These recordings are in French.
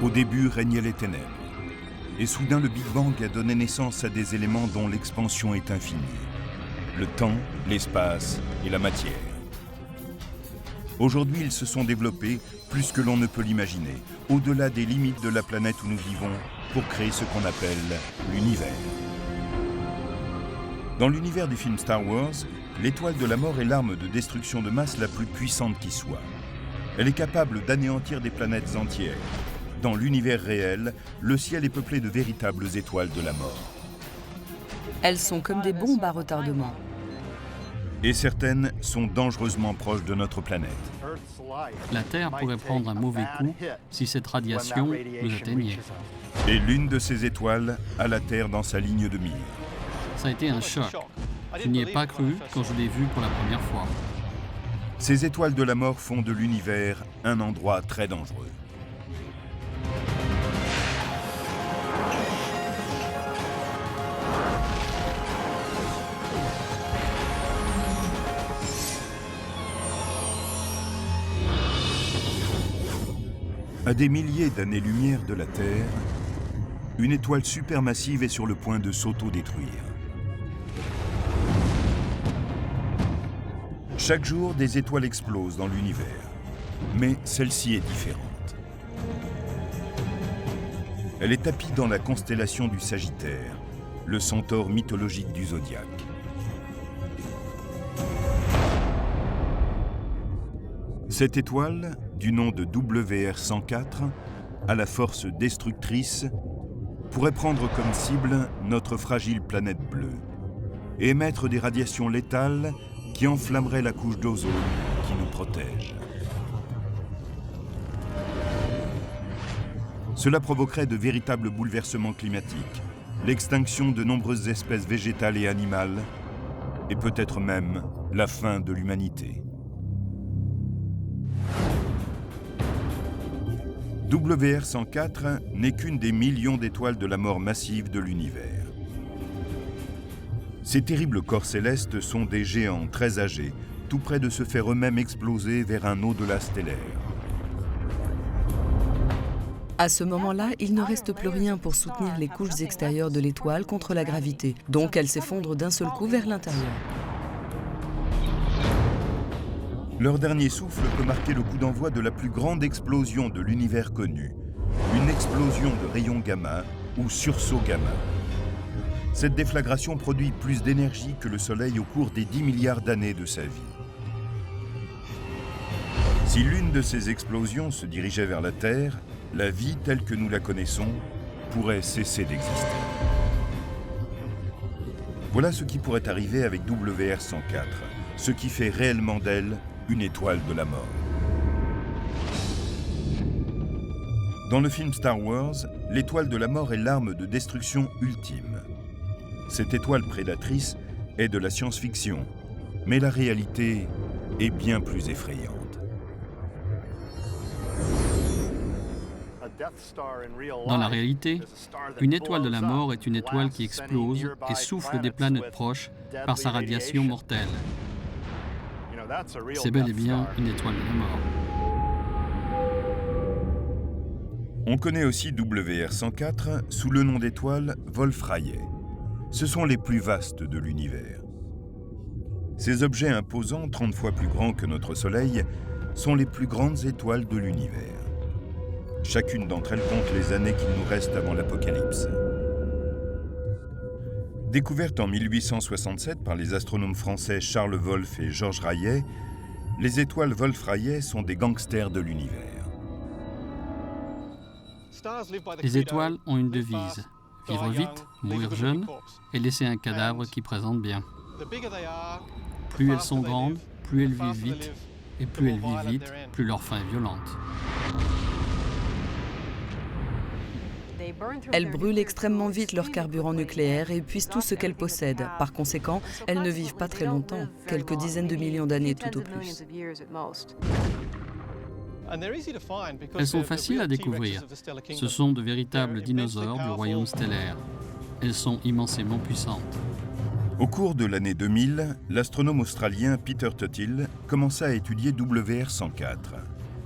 Au début régnaient les ténèbres. Et soudain, le Big Bang a donné naissance à des éléments dont l'expansion est infinie. Le temps, l'espace et la matière. Aujourd'hui, ils se sont développés plus que l'on ne peut l'imaginer, au-delà des limites de la planète où nous vivons, pour créer ce qu'on appelle l'univers. Dans l'univers du film Star Wars, l'étoile de la mort est l'arme de destruction de masse la plus puissante qui soit. Elle est capable d'anéantir des planètes entières. Dans l'univers réel, le ciel est peuplé de véritables étoiles de la mort. Elles sont comme des bombes à retardement. Et certaines sont dangereusement proches de notre planète. La Terre pourrait prendre un mauvais coup si cette radiation nous atteignait. Et l'une de ces étoiles a la Terre dans sa ligne de mire. Ça a été un choc. Je n'y ai pas cru quand je l'ai vue pour la première fois. Ces étoiles de la mort font de l'univers un endroit très dangereux. À des milliers d'années-lumière de la Terre, une étoile supermassive est sur le point de s'auto-détruire. Chaque jour, des étoiles explosent dans l'univers, mais celle-ci est différente. Elle est tapie dans la constellation du Sagittaire, le centaure mythologique du zodiaque. Cette étoile, du nom de WR104, à la force destructrice, pourrait prendre comme cible notre fragile planète bleue et émettre des radiations létales qui enflammeraient la couche d'ozone qui nous protège. Cela provoquerait de véritables bouleversements climatiques, l'extinction de nombreuses espèces végétales et animales, et peut-être même la fin de l'humanité. WR104 n'est qu'une des millions d'étoiles de la mort massive de l'univers. Ces terribles corps célestes sont des géants très âgés, tout près de se faire eux-mêmes exploser vers un au-delà stellaire. À ce moment-là, il ne reste plus rien pour soutenir les couches extérieures de l'étoile contre la gravité. Donc elle s'effondre d'un seul coup vers l'intérieur. Leur dernier souffle peut marquer le coup d'envoi de la plus grande explosion de l'univers connu. Une explosion de rayons gamma ou sursaut gamma. Cette déflagration produit plus d'énergie que le Soleil au cours des 10 milliards d'années de sa vie. Si l'une de ces explosions se dirigeait vers la Terre, la vie telle que nous la connaissons pourrait cesser d'exister. Voilà ce qui pourrait arriver avec WR104, ce qui fait réellement d'elle une étoile de la mort. Dans le film Star Wars, l'étoile de la mort est l'arme de destruction ultime. Cette étoile prédatrice est de la science-fiction, mais la réalité est bien plus effrayante. Dans la réalité, une étoile de la mort est une étoile qui explose et souffle des planètes proches par sa radiation mortelle. C'est bel et bien une étoile de la mort. On connaît aussi WR104 sous le nom d'étoile Wolf-Rayet. Ce sont les plus vastes de l'univers. Ces objets imposants, 30 fois plus grands que notre Soleil, sont les plus grandes étoiles de l'univers. Chacune d'entre elles compte les années qu'il nous reste avant l'apocalypse. Découverte en 1867 par les astronomes français Charles Wolf et Georges Rayet, les étoiles Wolf-Rayet sont des gangsters de l'univers. Les étoiles ont une devise: vivre vite, mourir jeune et laisser un cadavre qui présente bien. Plus elles sont grandes, plus elles vivent vite, et plus elles vivent vite, plus leur fin est violente. Elles brûlent extrêmement vite leur carburant nucléaire et épuisent tout ce qu'elles possèdent. Par conséquent, elles ne vivent pas très longtemps, quelques dizaines de millions d'années tout au plus. Elles sont faciles à découvrir. Ce sont de véritables dinosaures du royaume stellaire. Elles sont immensément puissantes. Au cours de l'année 2000, l'astronome australien Peter Tuthill commença à étudier WR104,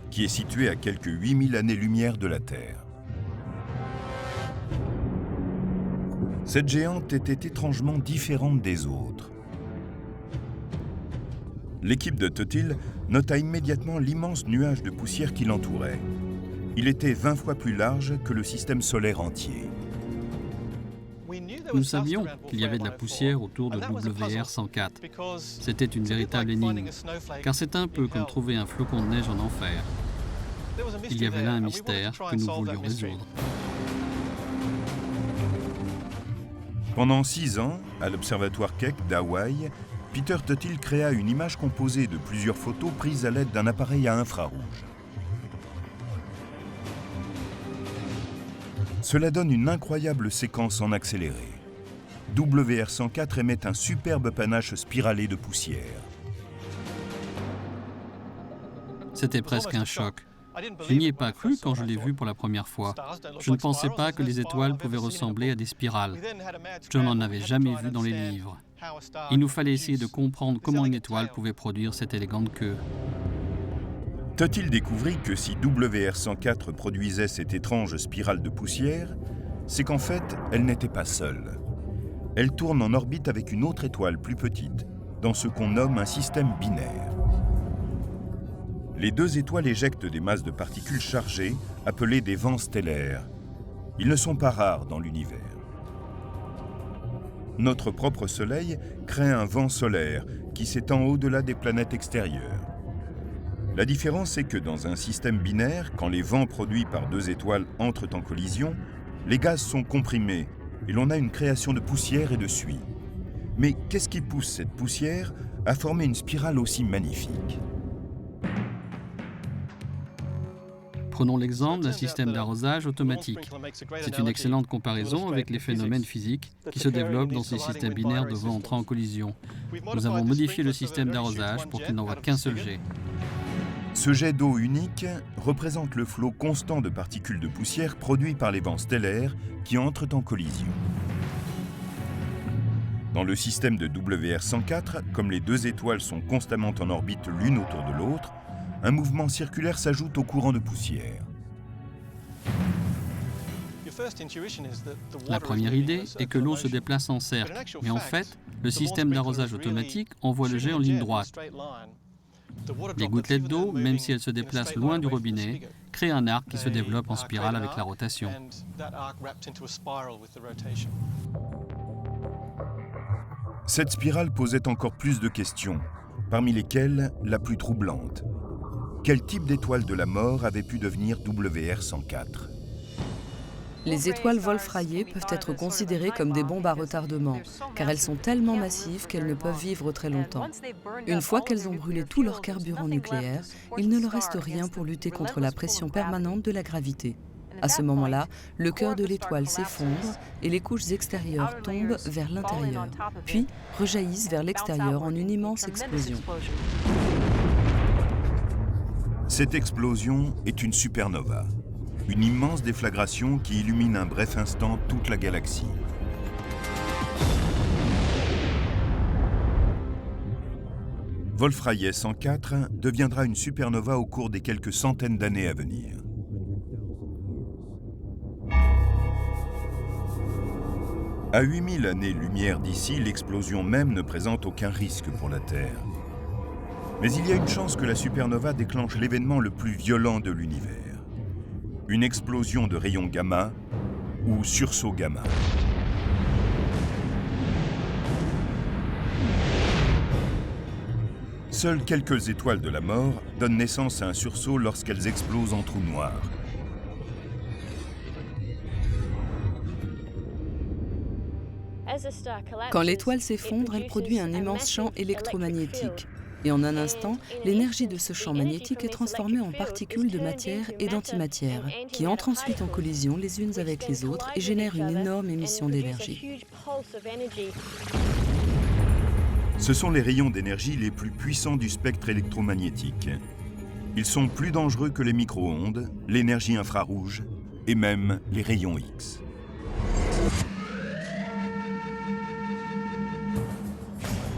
qui est situé à quelques 8000 années-lumière de la Terre. Cette géante était étrangement différente des autres. L'équipe de Tothill nota immédiatement l'immense nuage de poussière qui l'entourait. Il était 20 fois plus large que le système solaire entier. Nous savions qu'il y avait de la poussière autour de WR104. C'était une véritable énigme, car c'est un peu comme trouver un flocon de neige en enfer. Il y avait là un mystère que nous voulions résoudre. Pendant 6 ans, à l'observatoire Keck d'Hawaï, Peter Tothill créa une image composée de plusieurs photos prises à l'aide d'un appareil à infrarouge. Cela donne une incroyable séquence en accéléré. WR104 émet un superbe panache spiralé de poussière. C'était presque un choc. Je n'y ai pas cru quand je l'ai vu pour la première fois. Je ne pensais pas que les étoiles pouvaient ressembler à des spirales. Je n'en avais jamais vu dans les livres. Il nous fallait essayer de comprendre comment une étoile pouvait produire cette élégante queue. Tothill découvrit que si WR104 produisait cette étrange spirale de poussière, c'est qu'en fait, elle n'était pas seule. Elle tourne en orbite avec une autre étoile plus petite, dans ce qu'on nomme un système binaire. Les deux étoiles éjectent des masses de particules chargées, appelées des vents stellaires. Ils ne sont pas rares dans l'univers. Notre propre Soleil crée un vent solaire qui s'étend au-delà des planètes extérieures. La différence est que dans un système binaire, quand les vents produits par deux étoiles entrent en collision, les gaz sont comprimés et l'on a une création de poussière et de suie. Mais qu'est-ce qui pousse cette poussière à former une spirale aussi magnifique ? Prenons l'exemple d'un système d'arrosage automatique. C'est une excellente comparaison avec les phénomènes physiques qui se développent dans ces systèmes binaires de vents entrant en collision. Nous avons modifié le système d'arrosage pour qu'il n'envoie qu'un seul jet. Ce jet d'eau unique représente le flot constant de particules de poussière produit par les vents stellaires qui entrent en collision. Dans le système de WR104, comme les deux étoiles sont constamment en orbite l'une autour de l'autre, un mouvement circulaire s'ajoute au courant de poussière. La première idée est que l'eau se déplace en cercle, mais en fait, le système d'arrosage automatique envoie le jet en ligne droite. Les gouttelettes d'eau, même si elles se déplacent loin du robinet, créent un arc qui se développe en spirale avec la rotation. Cette spirale posait encore plus de questions, parmi lesquelles la plus troublante. Quel type d'étoile de la mort avait pu devenir WR104 ? Les étoiles Wolf-Rayet peuvent être considérées comme des bombes à retardement, car elles sont tellement massives qu'elles ne peuvent vivre très longtemps. Une fois qu'elles ont brûlé tout leur carburant nucléaire, il ne leur reste rien pour lutter contre la pression permanente de la gravité. À ce moment-là, le cœur de l'étoile s'effondre et les couches extérieures tombent vers l'intérieur, puis rejaillissent vers l'extérieur en une immense explosion. Cette explosion est une supernova, une immense déflagration qui illumine un bref instant toute la galaxie. Wolf-Rayet 104 deviendra une supernova au cours des quelques centaines d'années à venir. À 8000 années-lumière d'ici, l'explosion même ne présente aucun risque pour la Terre. Mais il y a une chance que la supernova déclenche l'événement le plus violent de l'univers. Une explosion de rayons gamma ou sursaut gamma. Seules quelques étoiles de la mort donnent naissance à un sursaut lorsqu'elles explosent en trous noirs. Quand l'étoile s'effondre, elle produit un immense champ électromagnétique. Et en un instant, l'énergie de ce champ magnétique est transformée en particules de matière et d'antimatière, qui entrent ensuite en collision les unes avec les autres et génèrent une énorme émission d'énergie. Ce sont les rayons d'énergie les plus puissants du spectre électromagnétique. Ils sont plus dangereux que les micro-ondes, l'énergie infrarouge et même les rayons X.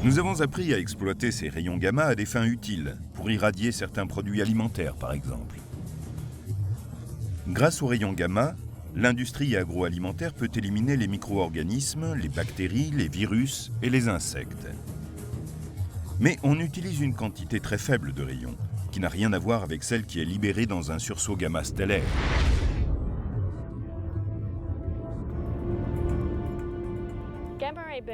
Nous avons appris à exploiter ces rayons gamma à des fins utiles, pour irradier certains produits alimentaires par exemple. Grâce aux rayons gamma, l'industrie agroalimentaire peut éliminer les micro-organismes, les bactéries, les virus et les insectes. Mais on utilise une quantité très faible de rayons, qui n'a rien à voir avec celle qui est libérée dans un sursaut gamma stellaire.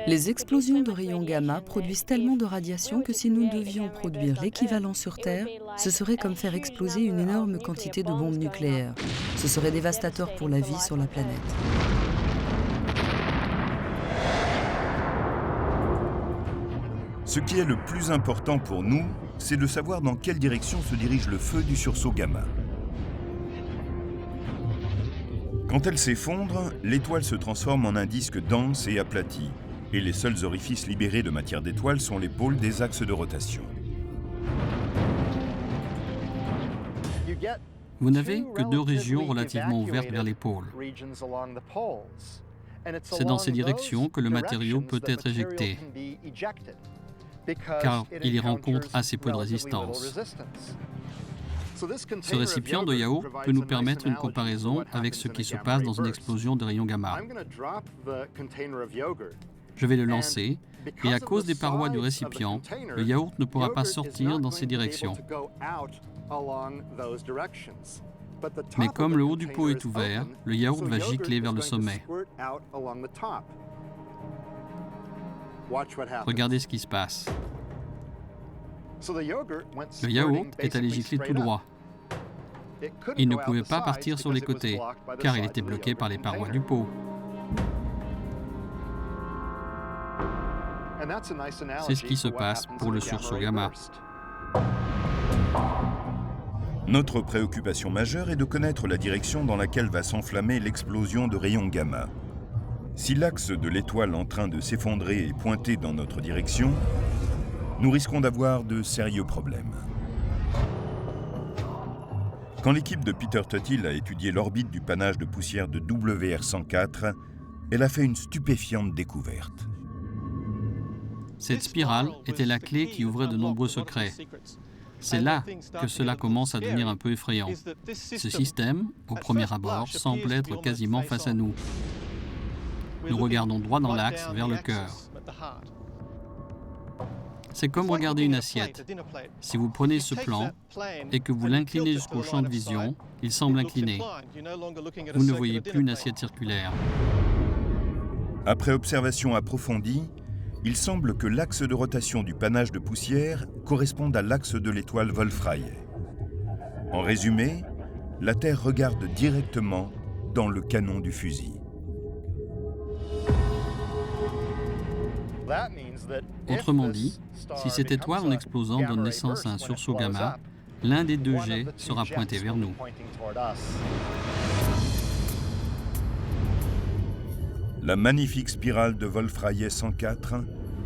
Les explosions de rayons gamma produisent tellement de radiation que si nous devions produire l'équivalent sur Terre, ce serait comme faire exploser une énorme quantité de bombes nucléaires. Ce serait dévastateur pour la vie sur la planète. Ce qui est le plus important pour nous, c'est de savoir dans quelle direction se dirige le feu du sursaut gamma. Quand elle s'effondre, l'étoile se transforme en un disque dense et aplati, et les seuls orifices libérés de matière d'étoile sont les pôles des axes de rotation. Vous n'avez que deux régions relativement ouvertes vers les pôles. C'est dans ces directions que le matériau peut être éjecté, car il y rencontre assez peu de résistance. Ce récipient de yaourt peut nous permettre une comparaison avec ce qui se passe dans une explosion de rayons gamma. Je vais le lancer, et à cause des parois du récipient, le yaourt ne pourra pas sortir dans ces directions. Mais comme le haut du pot est ouvert, le yaourt va gicler vers le sommet. Regardez ce qui se passe. Le yaourt est allé gicler tout droit. Il ne pouvait pas partir sur les côtés, car il était bloqué par les parois du pot. C'est ce qui se passe pour le sursaut gamma. Notre préoccupation majeure est de connaître la direction dans laquelle va s'enflammer l'explosion de rayons gamma. Si l'axe de l'étoile en train de s'effondrer est pointé dans notre direction, nous risquons d'avoir de sérieux problèmes. Quand l'équipe de Peter Tuthill a étudié l'orbite du panache de poussière de WR104, elle a fait une stupéfiante découverte. Cette spirale était la clé qui ouvrait de nombreux secrets. C'est là que cela commence à devenir un peu effrayant. Ce système, au premier abord, semble être quasiment face à nous. Nous regardons droit dans l'axe, vers le cœur. C'est comme regarder une assiette. Si vous prenez ce plan et que vous l'inclinez jusqu'au champ de vision, il semble incliné. Vous ne voyez plus une assiette circulaire. Après observation approfondie, il semble que l'axe de rotation du panache de poussière corresponde à l'axe de l'étoile Wolf-Rayet. En résumé, la Terre regarde directement dans le canon du fusil. Autrement dit, si cette étoile en explosant donne naissance à un sursaut gamma, l'un des deux jets sera pointé vers nous. La magnifique spirale de Wolf-Rayet 104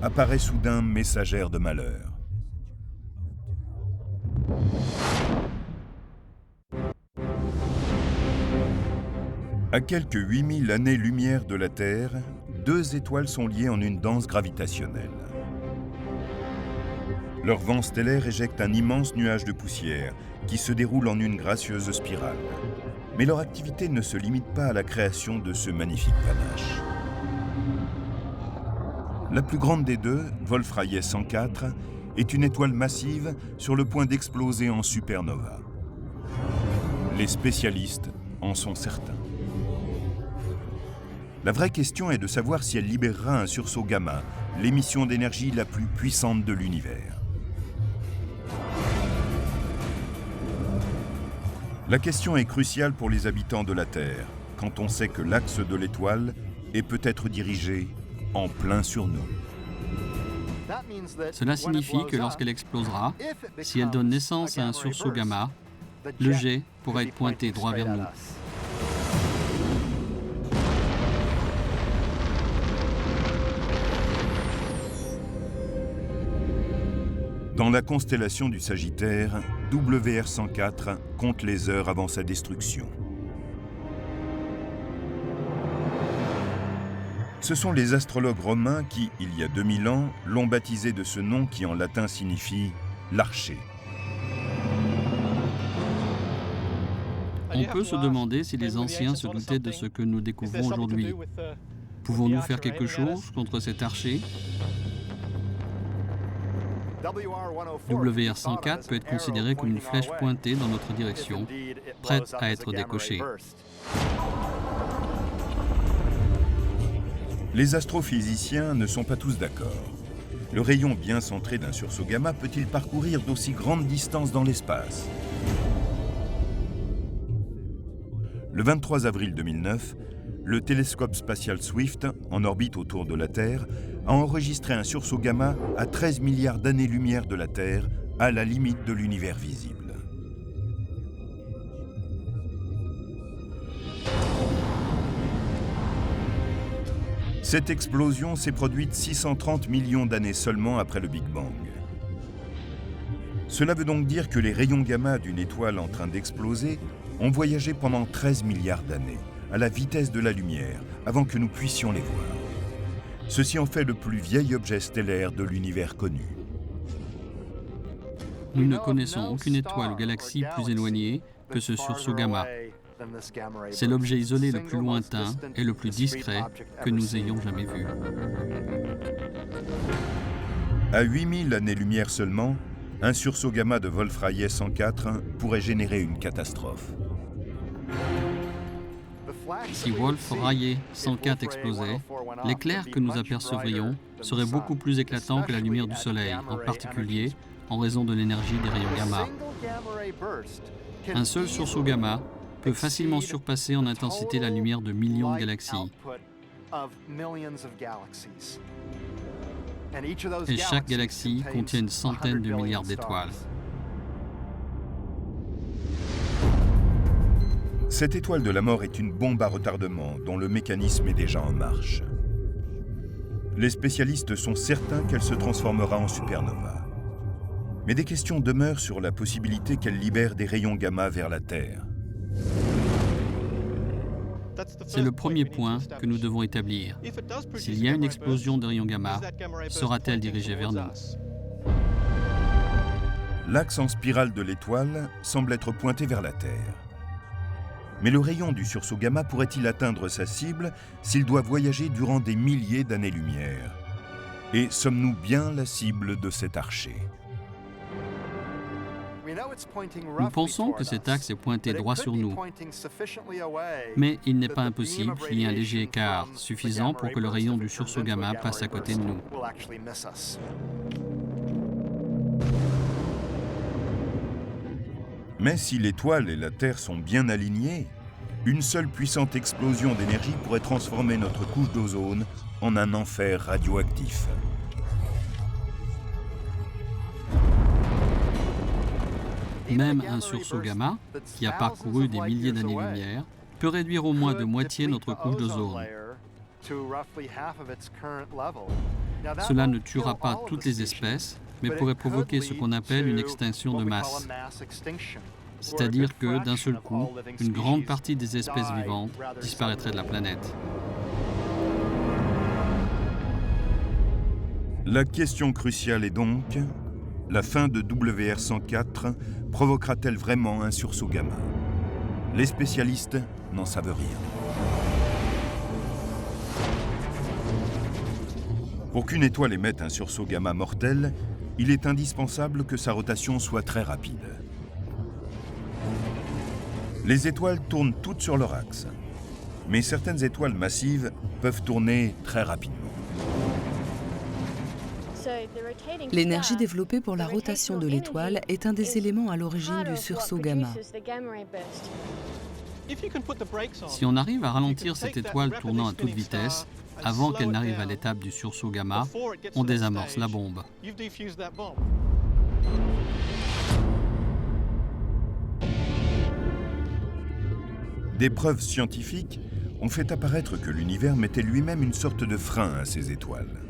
apparaît soudain messagère de malheur. À quelques 8000 années-lumière de la Terre, deux étoiles sont liées en une danse gravitationnelle. Leur vent stellaire éjecte un immense nuage de poussière qui se déroule en une gracieuse spirale. Mais leur activité ne se limite pas à la création de ce magnifique panache. La plus grande des deux, Wolf-Rayet 104, est une étoile massive sur le point d'exploser en supernova. Les spécialistes en sont certains. La vraie question est de savoir si elle libérera un sursaut gamma, l'émission d'énergie la plus puissante de l'univers. La question est cruciale pour les habitants de la Terre, quand on sait que l'axe de l'étoile est peut-être dirigé en plein sur nous. Cela signifie que lorsqu'elle explosera, si elle donne naissance à un sursaut gamma, le jet pourra être pointé droit vers nous. Dans la constellation du Sagittaire, WR104 compte les heures avant sa destruction. Ce sont les astrologues romains qui, il y a 2000 ans, l'ont baptisé de ce nom qui en latin signifie « l'archer ». On peut se demander si les anciens se doutaient de ce que nous découvrons aujourd'hui. Pouvons-nous faire quelque chose contre cet archer? WR-104 peut être considéré comme une flèche pointée dans notre direction, prête à être décochée. Les astrophysiciens ne sont pas tous d'accord. Le rayon bien centré d'un sursaut gamma peut-il parcourir d'aussi grandes distances dans l'espace? Le 23 avril 2009, le télescope spatial Swift, en orbite autour de la Terre, a enregistré un sursaut gamma à 13 milliards d'années-lumière de la Terre, à la limite de l'univers visible. Cette explosion s'est produite 630 millions d'années seulement après le Big Bang. Cela veut donc dire que les rayons gamma d'une étoile en train d'exploser ont voyagé pendant 13 milliards d'années, à la vitesse de la lumière, avant que nous puissions les voir. Ceci en fait le plus vieil objet stellaire de l'univers connu. Nous ne connaissons aucune étoile ou galaxie plus éloignée que ce sursaut gamma. C'est l'objet isolé le plus lointain et le plus discret que nous ayons jamais vu. À 8000 années-lumière seulement, un sursaut gamma de Wolf-Rayet 104 pourrait générer une catastrophe. Si Wolf-Rayet 104 explosait, l'éclair que nous apercevrions serait beaucoup plus éclatant que la lumière du Soleil, en particulier en raison de l'énergie des rayons gamma. Un seul sursaut gamma peut facilement surpasser en intensité la lumière de millions de galaxies. Et chaque galaxie contient une centaine de milliards d'étoiles. Cette étoile de la mort est une bombe à retardement dont le mécanisme est déjà en marche. Les spécialistes sont certains qu'elle se transformera en supernova. Mais des questions demeurent sur la possibilité qu'elle libère des rayons gamma vers la Terre. C'est le premier point que nous devons établir. S'il y a une explosion de rayons gamma, sera-t-elle dirigée vers nous? L'axe en spirale de l'étoile semble être pointé vers la Terre. Mais le rayon du sursaut gamma pourrait-il atteindre sa cible s'il doit voyager durant des milliers d'années-lumière? Et sommes-nous bien la cible de cet archer? Nous pensons que cet axe est pointé droit sur nous, mais il n'est pas impossible qu'il y ait un léger écart suffisant pour que le rayon du sursaut gamma passe à côté de nous. Mais si l'étoile et la Terre sont bien alignées, une seule puissante explosion d'énergie pourrait transformer notre couche d'ozone en un enfer radioactif. Même un sursaut gamma, qui a parcouru des milliers d'années-lumière, peut réduire au moins de moitié notre couche d'ozone. Cela ne tuera pas toutes les espèces, mais pourrait provoquer ce qu'on appelle une extinction de masse. C'est-à-dire que, d'un seul coup, une grande partie des espèces vivantes disparaîtraient de la planète. La question cruciale est donc, la fin de WR-104 provoquera-t-elle vraiment un sursaut gamma? Les spécialistes n'en savent rien. Pour qu'une étoile émette un sursaut gamma mortel, il est indispensable que sa rotation soit très rapide. Les étoiles tournent toutes sur leur axe, mais certaines étoiles massives peuvent tourner très rapidement. L'énergie développée pour la rotation de l'étoile est un des éléments à l'origine du sursaut gamma. Si on arrive à ralentir cette étoile tournant à toute vitesse, avant qu'elle n'arrive à l'étape du sursaut gamma, on désamorce la bombe. Des preuves scientifiques ont fait apparaître que l'univers mettait lui-même une sorte de frein à ces étoiles.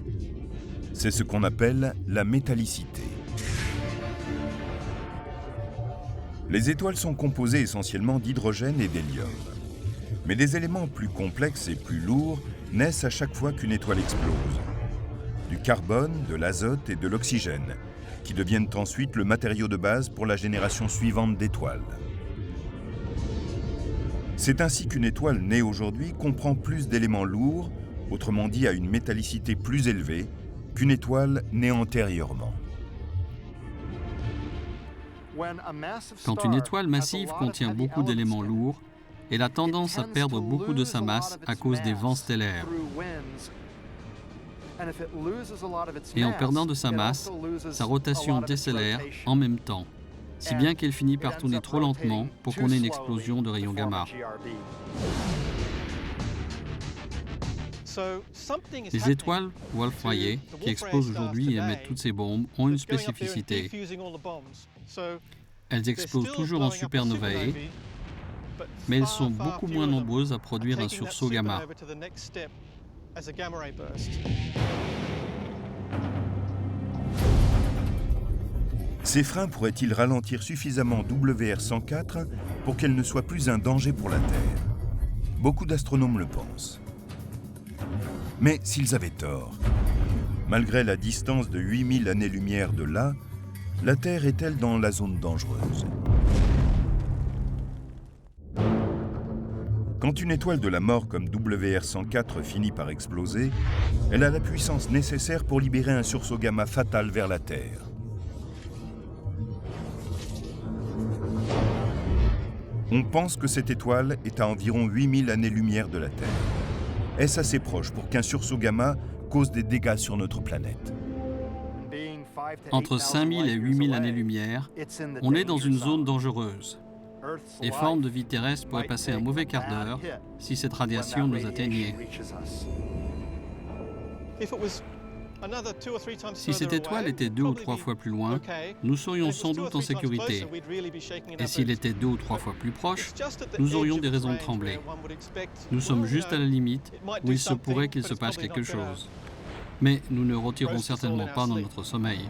C'est ce qu'on appelle la métallicité. Les étoiles sont composées essentiellement d'hydrogène et d'hélium. Mais des éléments plus complexes et plus lourds naissent à chaque fois qu'une étoile explose. Du carbone, de l'azote et de l'oxygène, qui deviennent ensuite le matériau de base pour la génération suivante d'étoiles. C'est ainsi qu'une étoile née aujourd'hui comprend plus d'éléments lourds, autrement dit à une métallicité plus élevée, qu'une étoile née antérieurement. Quand une étoile massive contient beaucoup d'éléments lourds, elle a tendance à perdre beaucoup de sa masse à cause des vents stellaires. Et en perdant de sa masse, sa rotation décélère en même temps, si bien qu'elle finit par tourner trop lentement pour qu'on ait une explosion de rayons gamma. Les étoiles Wolf-Rayet, qui explosent aujourd'hui et émettent toutes ces bombes, ont une spécificité. Elles explosent toujours en supernovae, mais elles sont beaucoup moins nombreuses à produire un sursaut gamma. Ces freins pourraient-ils ralentir suffisamment WR-104 pour qu'elle ne soit plus un danger pour la Terre? Beaucoup d'astronomes le pensent. Mais s'ils avaient tort, malgré la distance de 8000 années-lumière de là, la Terre est-elle dans la zone dangereuse? Quand une étoile de la mort comme WR-104 finit par exploser, elle a la puissance nécessaire pour libérer un sursaut gamma fatal vers la Terre. On pense que cette étoile est à environ 8000 années-lumière de la Terre. Est-ce assez proche pour qu'un sursaut gamma cause des dégâts sur notre planète? Entre 5000 et 8000 années-lumière, on est dans une zone dangereuse. Les formes de vie terrestre pourraient passer un mauvais quart d'heure si cette radiation nous atteignait. Si cette étoile était 2 ou 3 fois plus loin, nous serions sans doute en sécurité. Et s'il était 2 ou 3 fois plus proche, nous aurions des raisons de trembler. Nous sommes juste à la limite où il se pourrait qu'il se passe quelque chose. Mais nous ne retirerons certainement pas dans notre sommeil.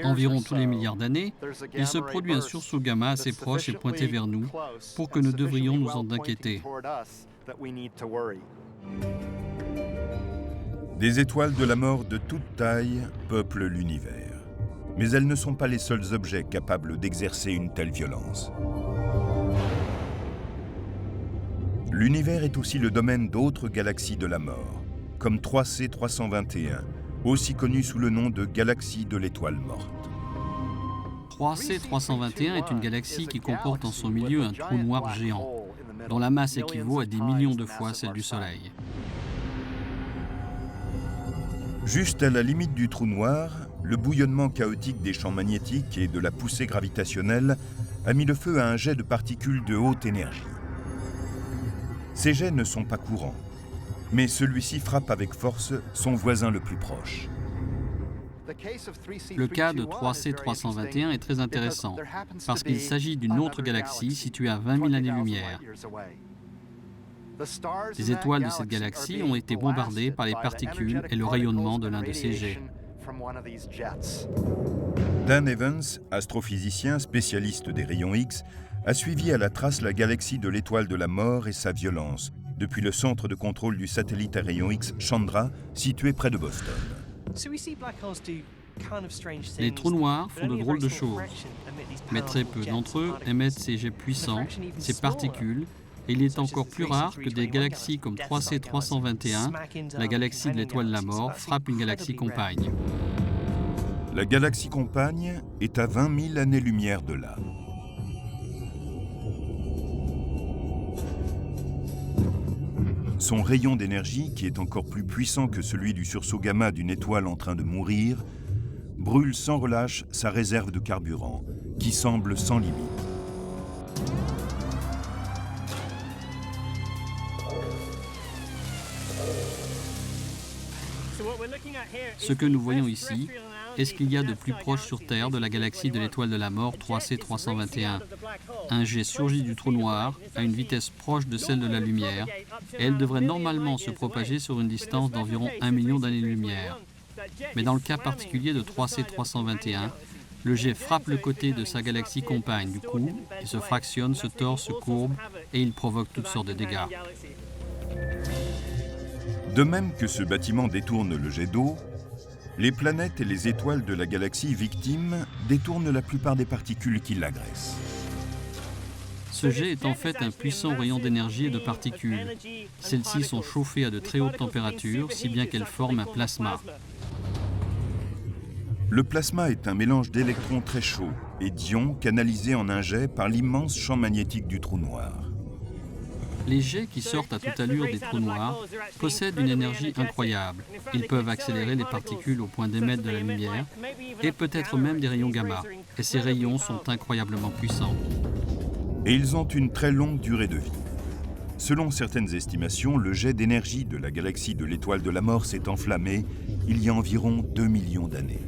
Environ tous les milliards d'années, il se produit un sursaut gamma assez proche et pointé vers nous pour que nous devrions nous en inquiéter. Des étoiles de la mort de toute taille peuplent l'univers. Mais elles ne sont pas les seuls objets capables d'exercer une telle violence. L'univers est aussi le domaine d'autres galaxies de la mort, comme 3C 321, aussi connue sous le nom de galaxie de l'étoile morte. 3C 321 est une galaxie qui comporte en son milieu un trou noir géant, dont la masse équivaut à des millions de fois celle du Soleil. Juste à la limite du trou noir, le bouillonnement chaotique des champs magnétiques et de la poussée gravitationnelle a mis le feu à un jet de particules de haute énergie. Ces jets ne sont pas courants, mais celui-ci frappe avec force son voisin le plus proche. Le cas de 3C 321 est très intéressant, parce qu'il s'agit d'une autre galaxie située à 20 000 années-lumière. Les étoiles de cette galaxie ont été bombardées par les particules et le rayonnement de l'un de ces jets. Dan Evans, astrophysicien spécialiste des rayons X, a suivi à la trace la galaxie de l'étoile de la mort et sa violence, depuis le centre de contrôle du satellite à rayons X Chandra, situé près de Boston. Les trous noirs font de drôles de choses, mais très peu d'entre eux émettent ces jets puissants, ces particules, et il est encore plus rare que des galaxies comme 3C 321, la galaxie de l'étoile de la mort, frappent une galaxie compagne. La galaxie compagne est à 20 000 années-lumière de là. Son rayon d'énergie, qui est encore plus puissant que celui du sursaut gamma d'une étoile en train de mourir, brûle sans relâche sa réserve de carburant, qui semble sans limite. Ce que nous voyons ici est ce qu'il y a de plus proche sur Terre de la galaxie de l'étoile de la mort 3C 321. Un jet surgit du trou noir à une vitesse proche de celle de la lumière et elle devrait normalement se propager sur une distance d'environ 1 million d'années-lumière. Mais dans le cas particulier de 3C 321, le jet frappe le côté de sa galaxie compagne du coup, il se fractionne, se tord, se courbe et il provoque toutes sortes de dégâts. De même que ce bâtiment détourne le jet d'eau, les planètes et les étoiles de la galaxie victime détournent la plupart des particules qui l'agressent. Ce jet est en fait un puissant rayon d'énergie et de particules. Celles-ci sont chauffées à de très hautes températures, si bien qu'elles forment un plasma. Le plasma est un mélange d'électrons très chauds et d'ions canalisés en un jet par l'immense champ magnétique du trou noir. Les jets qui sortent à toute allure des trous noirs possèdent une énergie incroyable. Ils peuvent accélérer les particules au point d'émettre de la lumière et peut-être même des rayons gamma. Et ces rayons sont incroyablement puissants. Et ils ont une très longue durée de vie. Selon certaines estimations, le jet d'énergie de la galaxie de l'étoile de la mort s'est enflammé il y a environ 2 millions d'années.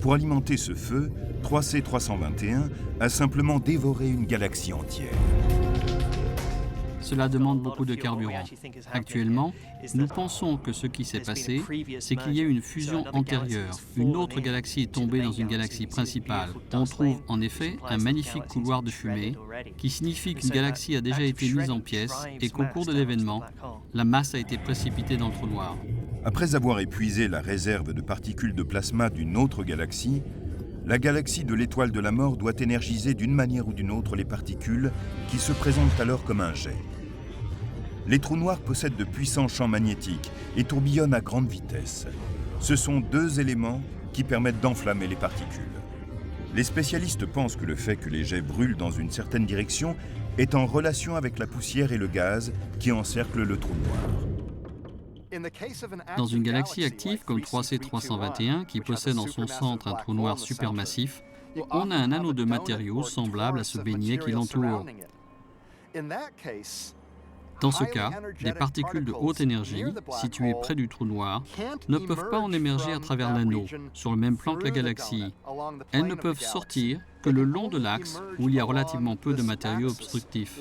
Pour alimenter ce feu, 3C321 a simplement dévoré une galaxie entière. Cela demande beaucoup de carburant. Actuellement, nous pensons que ce qui s'est passé, c'est qu'il y a eu une fusion antérieure. Une autre galaxie est tombée dans une galaxie principale. On trouve en effet un magnifique couloir de fumée qui signifie qu'une galaxie a déjà été mise en pièces et qu'au cours de l'événement, la masse a été précipitée dans le trou noir. Après avoir épuisé la réserve de particules de plasma d'une autre galaxie, la galaxie de l'étoile de la mort doit énergiser d'une manière ou d'une autre les particules qui se présentent alors comme un jet. Les trous noirs possèdent de puissants champs magnétiques et tourbillonnent à grande vitesse. Ce sont deux éléments qui permettent d'enflammer les particules. Les spécialistes pensent que le fait que les jets brûlent dans une certaine direction est en relation avec la poussière et le gaz qui encerclent le trou noir. Dans une galaxie active comme 3C321, qui possède en son centre un trou noir supermassif, on a un anneau de matériaux semblable à ce beignet qui l'entoure. Dans ce cas, des particules de haute énergie, situées près du trou noir, ne peuvent pas en émerger à travers l'anneau, sur le même plan que la galaxie. Elles ne peuvent sortir que le long de l'axe, où il y a relativement peu de matériaux obstructifs.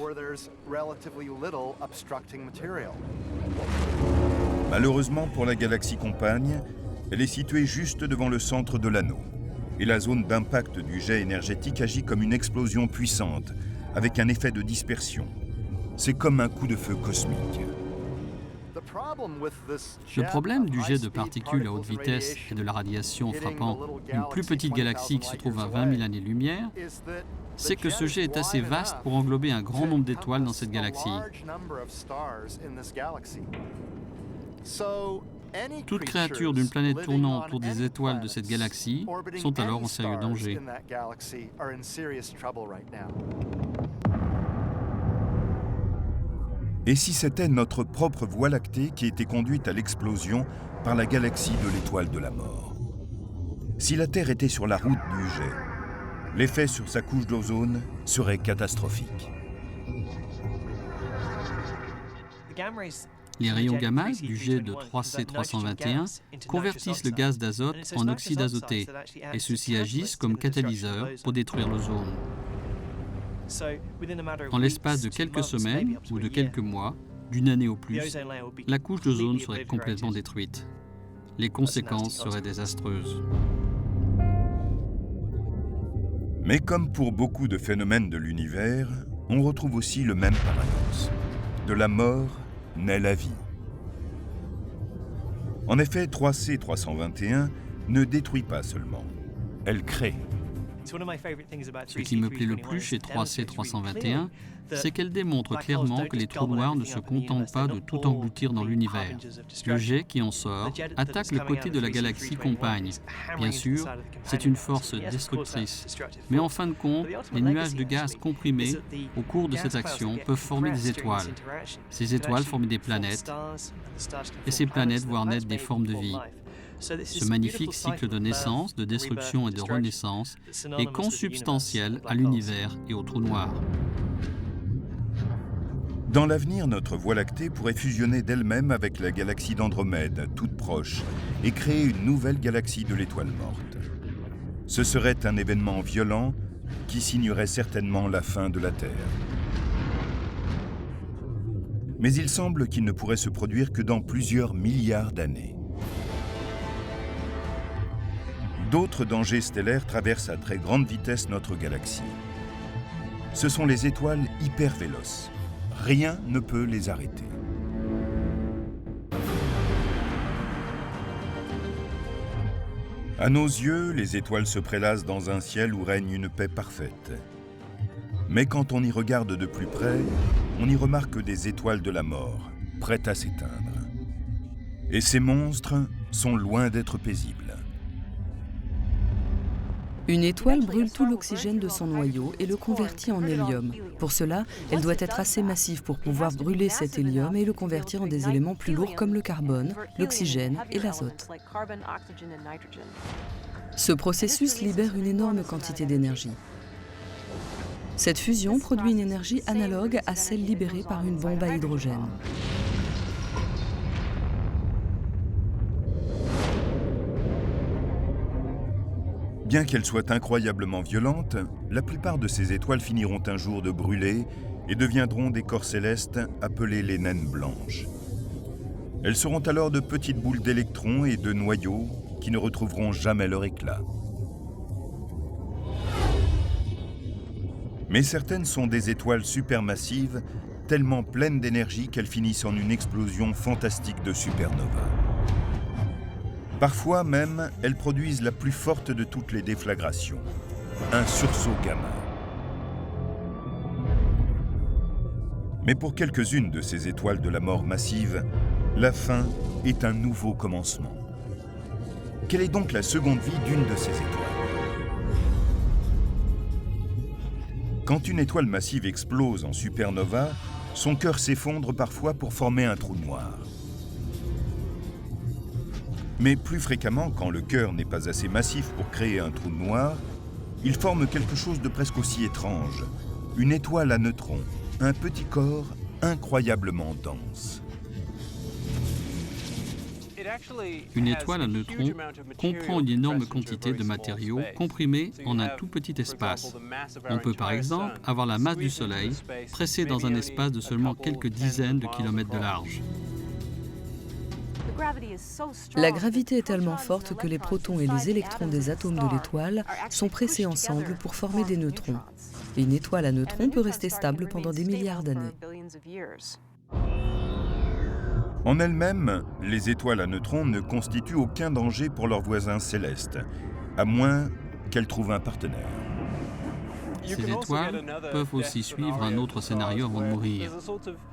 Malheureusement pour la galaxie compagne, elle est située juste devant le centre de l'anneau. Et la zone d'impact du jet énergétique agit comme une explosion puissante, avec un effet de dispersion. C'est comme un coup de feu cosmique. Le problème du jet de particules à haute vitesse et de la radiation frappant une plus petite galaxie qui se trouve à 20 000 années-lumière, c'est que ce jet est assez vaste pour englober un grand nombre d'étoiles dans cette galaxie. Toutes créatures d'une planète tournant autour des étoiles de cette galaxie sont alors en sérieux danger. Et si c'était notre propre Voie lactée qui était conduite à l'explosion par la galaxie de l'étoile de la mort? Si la Terre était sur la route du jet, l'effet sur sa couche d'ozone serait catastrophique. Les rayons gamma du jet de 3C321 convertissent le gaz d'azote en oxyde azoté et ceux-ci agissent comme catalyseurs pour détruire l'ozone. En l'espace de quelques semaines ou de quelques mois, d'une année au plus, la couche d'ozone serait complètement détruite. Les conséquences seraient désastreuses. Mais comme pour beaucoup de phénomènes de l'univers, on retrouve aussi le même paradoxe. De la mort naît la vie. En effet, 3C321 ne détruit pas seulement, elle crée. Ce qui me plaît le plus chez 3C321, c'est qu'elle démontre clairement que les trous noirs ne se contentent pas de tout engloutir dans l'univers. Le jet qui en sort attaque le côté de la galaxie compagne. Bien sûr, c'est une force destructrice. Mais en fin de compte, les nuages de gaz comprimés au cours de cette action peuvent former des étoiles. Ces étoiles forment des planètes, et ces planètes voient naître des formes de vie. Ce magnifique cycle de naissance, de destruction et de renaissance est consubstantiel à l'univers et aux trous noirs. Dans l'avenir, notre Voie lactée pourrait fusionner d'elle-même avec la galaxie d'Andromède, toute proche, et créer une nouvelle galaxie de l'étoile morte. Ce serait un événement violent qui signerait certainement la fin de la Terre. Mais il semble qu'il ne pourrait se produire que dans plusieurs milliards d'années. D'autres dangers stellaires traversent à très grande vitesse notre galaxie. Ce sont les étoiles hyper véloces. Rien ne peut les arrêter. À nos yeux, les étoiles se prélassent dans un ciel où règne une paix parfaite. Mais quand on y regarde de plus près, on y remarque des étoiles de la mort, prêtes à s'éteindre. Et ces monstres sont loin d'être paisibles. Une étoile brûle tout l'oxygène de son noyau et le convertit en hélium. Pour cela, elle doit être assez massive pour pouvoir brûler cet hélium et le convertir en des éléments plus lourds comme le carbone, l'oxygène et l'azote. Ce processus libère une énorme quantité d'énergie. Cette fusion produit une énergie analogue à celle libérée par une bombe à hydrogène. Bien qu'elles soient incroyablement violentes, la plupart de ces étoiles finiront un jour de brûler et deviendront des corps célestes appelés les naines blanches. Elles seront alors de petites boules d'électrons et de noyaux qui ne retrouveront jamais leur éclat. Mais certaines sont des étoiles supermassives, tellement pleines d'énergie qu'elles finissent en une explosion fantastique de supernova. Parfois même, elles produisent la plus forte de toutes les déflagrations, un sursaut gamma. Mais pour quelques-unes de ces étoiles de la mort massive, la fin est un nouveau commencement. Quelle est donc la seconde vie d'une de ces étoiles? Quand une étoile massive explose en supernova, son cœur s'effondre parfois pour former un trou noir. Mais plus fréquemment, quand le cœur n'est pas assez massif pour créer un trou noir, il forme quelque chose de presque aussi étrange, une étoile à neutrons, un petit corps incroyablement dense. Une étoile à neutrons comprend une énorme quantité de matériaux comprimés en un tout petit espace. On peut par exemple avoir la masse du Soleil pressée dans un espace de seulement quelques dizaines de kilomètres de large. La gravité est tellement forte que les protons et les électrons des atomes de l'étoile sont pressés ensemble pour former des neutrons. Et une étoile à neutrons peut rester stable pendant des milliards d'années. En elles-mêmes, les étoiles à neutrons ne constituent aucun danger pour leurs voisins célestes, à moins qu'elles trouvent un partenaire. Ces étoiles peuvent aussi suivre un autre scénario avant de mourir.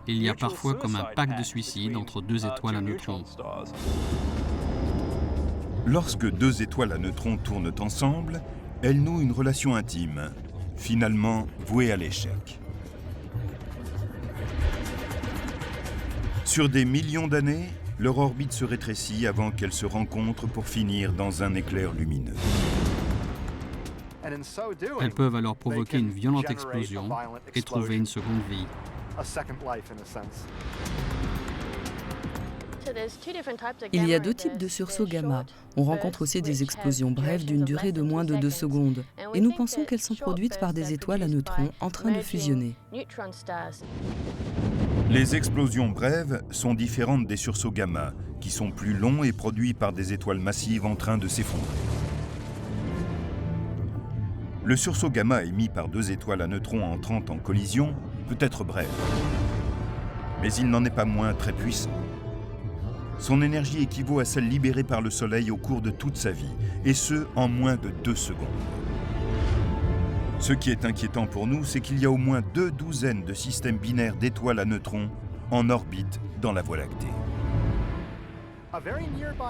Il y a parfois comme un pacte de suicide entre deux étoiles à neutrons. Lorsque deux étoiles à neutrons tournent ensemble, elles nouent une relation intime, finalement vouée à l'échec. Sur des millions d'années, leur orbite se rétrécit avant qu'elles se rencontrent pour finir dans un éclair lumineux. Elles peuvent alors provoquer une violente explosion et trouver une seconde vie. Il y a deux types de sursauts gamma. On rencontre aussi des explosions brèves d'une durée de moins de 2 secondes. Et nous pensons qu'elles sont produites par des étoiles à neutrons en train de fusionner. Les explosions brèves sont différentes des sursauts gamma, qui sont plus longs et produits par des étoiles massives en train de s'effondrer. Le sursaut gamma émis par deux étoiles à neutrons entrant en collision peut être bref, mais il n'en est pas moins très puissant. Son énergie équivaut à celle libérée par le Soleil au cours de toute sa vie, et ce, en moins de 2 secondes. Ce qui est inquiétant pour nous, c'est qu'il y a au moins 2 douzaines de systèmes binaires d'étoiles à neutrons en orbite dans la Voie lactée.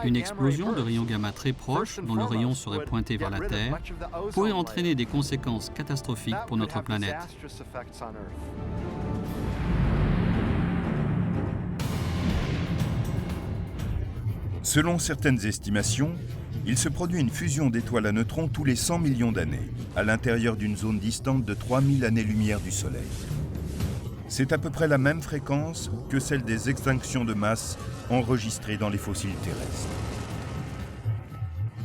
Une explosion de rayons gamma très proche, dont le rayon serait pointé vers la Terre, pourrait entraîner des conséquences catastrophiques pour notre planète. Selon certaines estimations, il se produit une fusion d'étoiles à neutrons tous les 100 millions d'années, à l'intérieur d'une zone distante de 3000 années-lumière du Soleil. C'est à peu près la même fréquence que celle des extinctions de masse enregistrées dans les fossiles terrestres.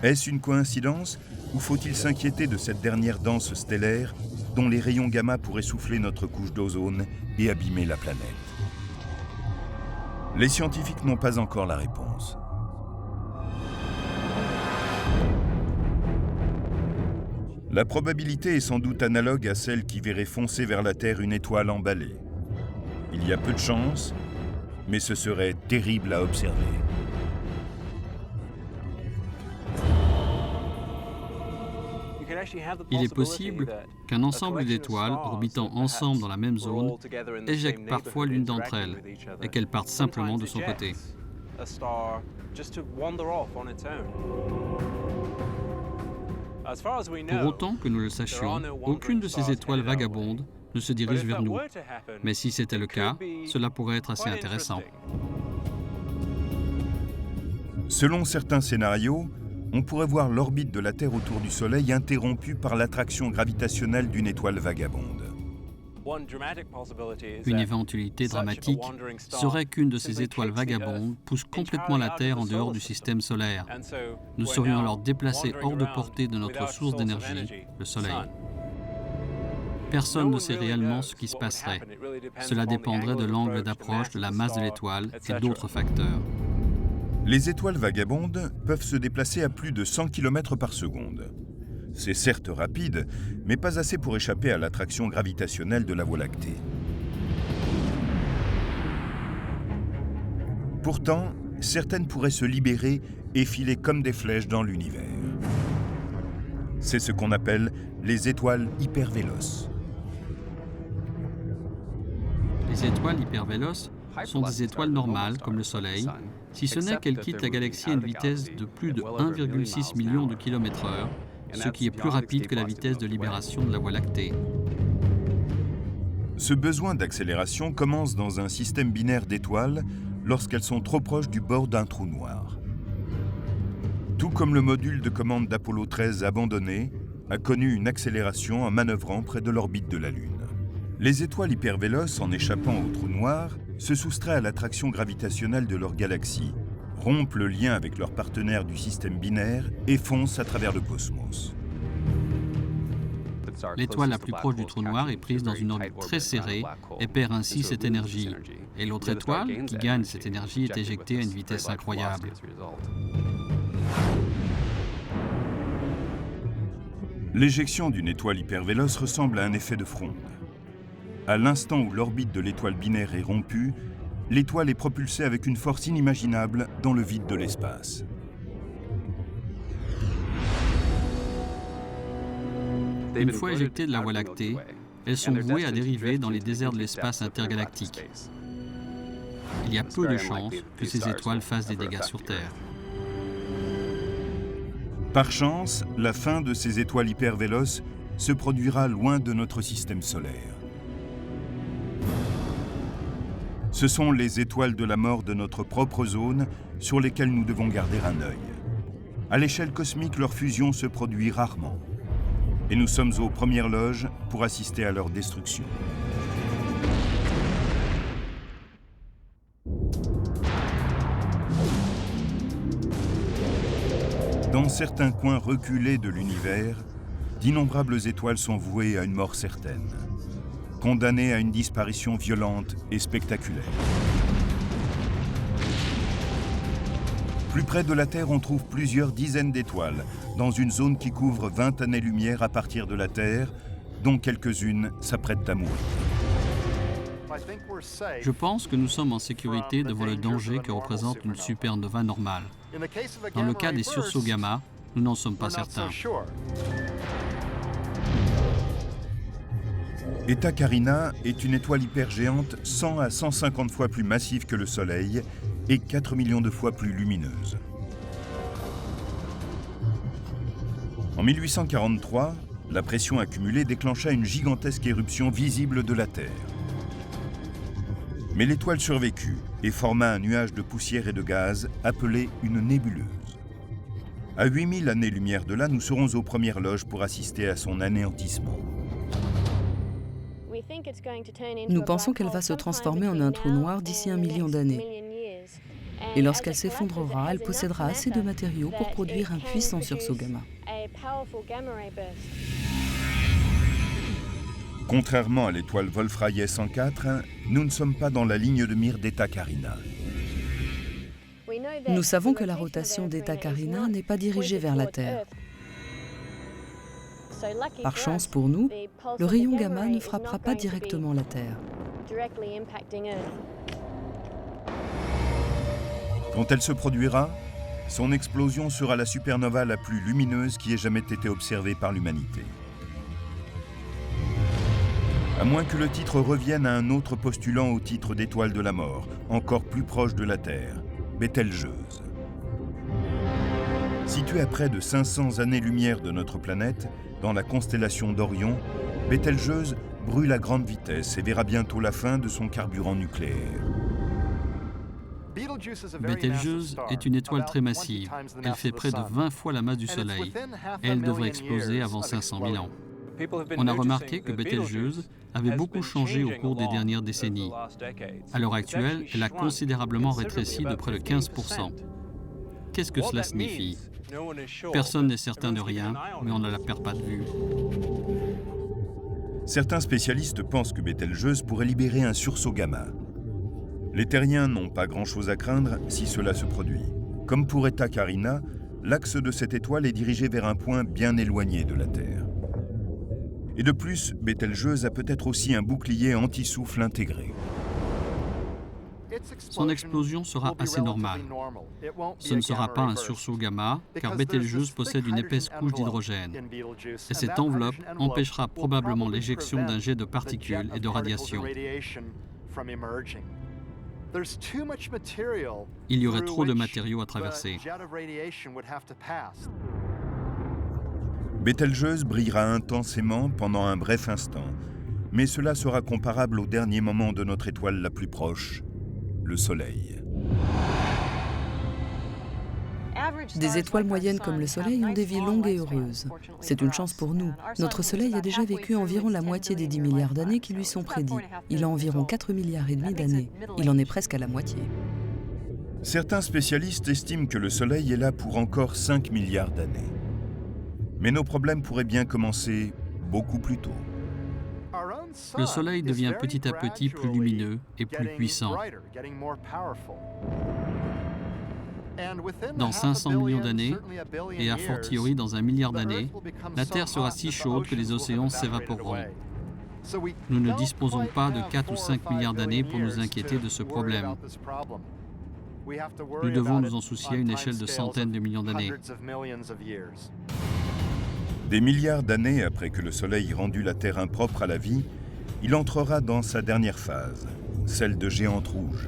Est-ce une coïncidence ou faut-il s'inquiéter de cette dernière danse stellaire dont les rayons gamma pourraient souffler notre couche d'ozone et abîmer la planète? Les scientifiques n'ont pas encore la réponse. La probabilité est sans doute analogue à celle qui verrait foncer vers la Terre une étoile emballée. Il y a peu de chance, mais ce serait terrible à observer. Il est possible qu'un ensemble d'étoiles orbitant ensemble dans la même zone éjectent parfois l'une d'entre elles et qu'elles partent simplement de son côté. Pour autant que nous le sachions, aucune de ces étoiles vagabondes ne se dirige vers nous. Mais si c'était le cas, cela pourrait être assez intéressant. Selon certains scénarios, on pourrait voir l'orbite de la Terre autour du Soleil interrompue par l'attraction gravitationnelle d'une étoile vagabonde. Une éventualité dramatique serait qu'une de ces étoiles vagabondes pousse complètement la Terre en dehors du système solaire. Nous serions alors déplacés hors de portée de notre source d'énergie, le Soleil. Personne ne sait réellement ce qui se passerait. Cela dépendrait de l'angle d'approche, de la masse de l'étoile et d'autres facteurs. Les étoiles vagabondes peuvent se déplacer à plus de 100 km par seconde. C'est certes rapide, mais pas assez pour échapper à l'attraction gravitationnelle de la Voie lactée. Pourtant, certaines pourraient se libérer et filer comme des flèches dans l'univers. C'est ce qu'on appelle les étoiles hypervéloces. Les étoiles hypervéloces sont des étoiles normales, comme le Soleil, si ce n'est qu'elles quittent la galaxie à une vitesse de plus de 1,6 million de km/h, ce qui est plus rapide que la vitesse de libération de la Voie lactée. Ce besoin d'accélération commence dans un système binaire d'étoiles lorsqu'elles sont trop proches du bord d'un trou noir. Tout comme le module de commande d'Apollo 13 abandonné a connu une accélération en manœuvrant près de l'orbite de la Lune. Les étoiles hypervéloces, en échappant au trou noir, se soustraient à l'attraction gravitationnelle de leur galaxie, rompent le lien avec leurs partenaires du système binaire et foncent à travers le cosmos. L'étoile la plus proche du trou noir est prise dans une orbite très serrée et perd ainsi cette énergie. Et l'autre étoile, qui gagne cette énergie, est éjectée à une vitesse incroyable. L'éjection d'une étoile hypervéloce ressemble à un effet de fronde. À l'instant où l'orbite de l'étoile binaire est rompue, l'étoile est propulsée avec une force inimaginable dans le vide de l'espace. Une fois éjectées de la Voie lactée, elles sont vouées à dériver dans les déserts de l'espace intergalactique. Il y a peu de chances que ces étoiles fassent des dégâts sur Terre. Par chance, la fin de ces étoiles hypervéloces se produira loin de notre système solaire. Ce sont les étoiles de la mort de notre propre zone sur lesquelles nous devons garder un œil. À l'échelle cosmique, leur fusion se produit rarement. Et nous sommes aux premières loges pour assister à leur destruction. Dans certains coins reculés de l'univers, d'innombrables étoiles sont vouées à une mort certaine, condamnées à une disparition violente et spectaculaire. Plus près de la Terre, on trouve plusieurs dizaines d'étoiles, dans une zone qui couvre 20 années-lumière à partir de la Terre, dont quelques-unes s'apprêtent à mourir. Je pense que nous sommes en sécurité devant le danger que représente une supernova normale. Dans le cas des sursauts gamma, nous n'en sommes pas certains. Eta Carina est une étoile hypergéante 100 à 150 fois plus massive que le Soleil et 4 millions de fois plus lumineuse. En 1843, la pression accumulée déclencha une gigantesque éruption visible de la Terre. Mais l'étoile survécut et forma un nuage de poussière et de gaz appelé une nébuleuse. À 8000 années-lumière de là, nous serons aux premières loges pour assister à son anéantissement. Nous pensons qu'elle va se transformer en un trou noir d'ici 1 million d'années. Et lorsqu'elle s'effondrera, elle possédera assez de matériaux pour produire un puissant sursaut gamma. Contrairement à l'étoile Wolf-Rayet 104, nous ne sommes pas dans la ligne de mire d'Eta Carina. Nous savons que la rotation d'Eta Carina n'est pas dirigée vers la Terre. Par chance pour nous, le rayon gamma ne frappera pas directement la Terre. Quand elle se produira, Son explosion sera la supernova la plus lumineuse qui ait jamais été observée par l'humanité. À moins que le titre revienne à un autre postulant au titre d'étoile de la mort, encore plus proche de la Terre, Bételgeuse. Située à près de 500 années-lumière de notre planète, dans la constellation d'Orion, Bételgeuse brûle à grande vitesse et verra bientôt la fin de son carburant nucléaire. Bételgeuse est une étoile très massive. Elle fait près de 20 fois la masse du Soleil. Elle devrait exploser avant 500 000 ans. On a remarqué que Bételgeuse avait beaucoup changé au cours des dernières décennies. À l'heure actuelle, elle a considérablement rétréci de près de 15%. Qu'est-ce que cela signifie? Personne n'est certain de rien, mais on ne la perd pas de vue. Certains spécialistes pensent que Bételgeuse pourrait libérer un sursaut gamma. Les terriens n'ont pas grand-chose à craindre si cela se produit. Comme pour Eta Carina, l'axe de cette étoile est dirigé vers un point bien éloigné de la Terre. Et de plus, Bételgeuse a peut-être aussi un bouclier anti-souffle intégré. Son explosion sera assez normale. Ce ne sera pas un sursaut gamma, car Bételgeuse possède une épaisse couche d'hydrogène. Et cette enveloppe empêchera probablement l'éjection d'un jet de particules et de radiation. Il y aurait trop de matériaux à traverser. Bételgeuse brillera intensément pendant un bref instant, mais cela sera comparable au dernier moment de notre étoile la plus proche, le Soleil. Des étoiles moyennes comme le Soleil ont des vies longues et heureuses. C'est une chance pour nous. Notre Soleil a déjà vécu environ la moitié des 10 milliards d'années qui lui sont prédits. Il a environ 4,5 milliards d'années. Il en est presque à la moitié. Certains spécialistes estiment que le Soleil est là pour encore 5 milliards d'années. Mais nos problèmes pourraient bien commencer beaucoup plus tôt. Le Soleil devient petit à petit plus lumineux et plus puissant. Dans 500 millions d'années, et a fortiori dans 1 milliard d'années, la Terre sera si chaude que les océans s'évaporeront. Nous ne disposons pas de 4 ou 5 milliards d'années pour nous inquiéter de ce problème. Nous devons nous en soucier à une échelle de centaines de millions d'années. Des milliards d'années après que le Soleil rendu la Terre impropre à la vie, il entrera dans sa dernière phase, celle de géante rouge.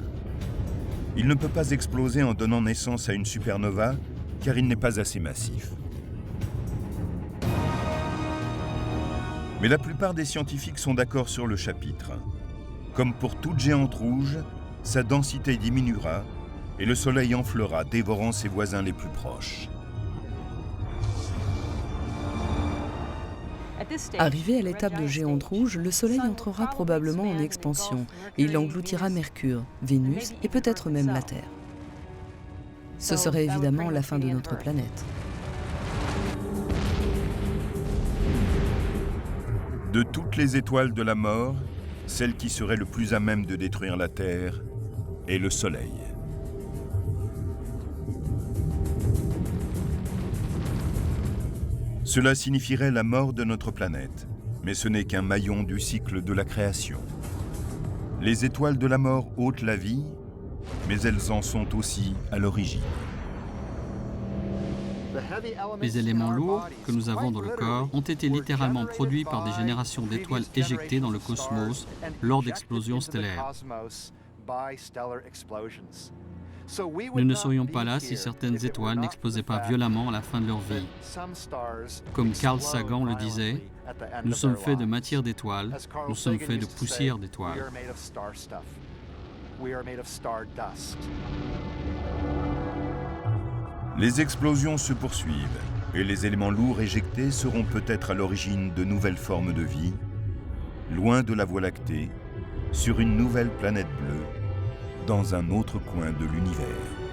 Il ne peut pas exploser en donnant naissance à une supernova, car il n'est pas assez massif. Mais la plupart des scientifiques sont d'accord sur le chapitre. Comme pour toute géante rouge, sa densité diminuera et le Soleil enflera, dévorant ses voisins les plus proches. Arrivé à l'étape de géante rouge, le Soleil entrera probablement en expansion et il engloutira Mercure, Vénus et peut-être même la Terre. Ce serait évidemment la fin de notre planète. De toutes les étoiles de la mort, celle qui serait le plus à même de détruire la Terre est le Soleil. Cela signifierait la mort de notre planète, mais ce n'est qu'un maillon du cycle de la création. Les étoiles de la mort ôtent la vie, mais elles en sont aussi à l'origine. Les éléments lourds que nous avons dans le corps ont été littéralement produits par des générations d'étoiles éjectées dans le cosmos lors d'explosions stellaires. Nous ne serions pas là si certaines étoiles n'explosaient pas violemment à la fin de leur vie. Comme Carl Sagan le disait, nous sommes faits de matière d'étoiles, nous sommes faits de poussière d'étoiles. Les explosions se poursuivent et les éléments lourds éjectés seront peut-être à l'origine de nouvelles formes de vie, loin de la Voie lactée, sur une nouvelle planète bleue, dans un autre coin de l'univers.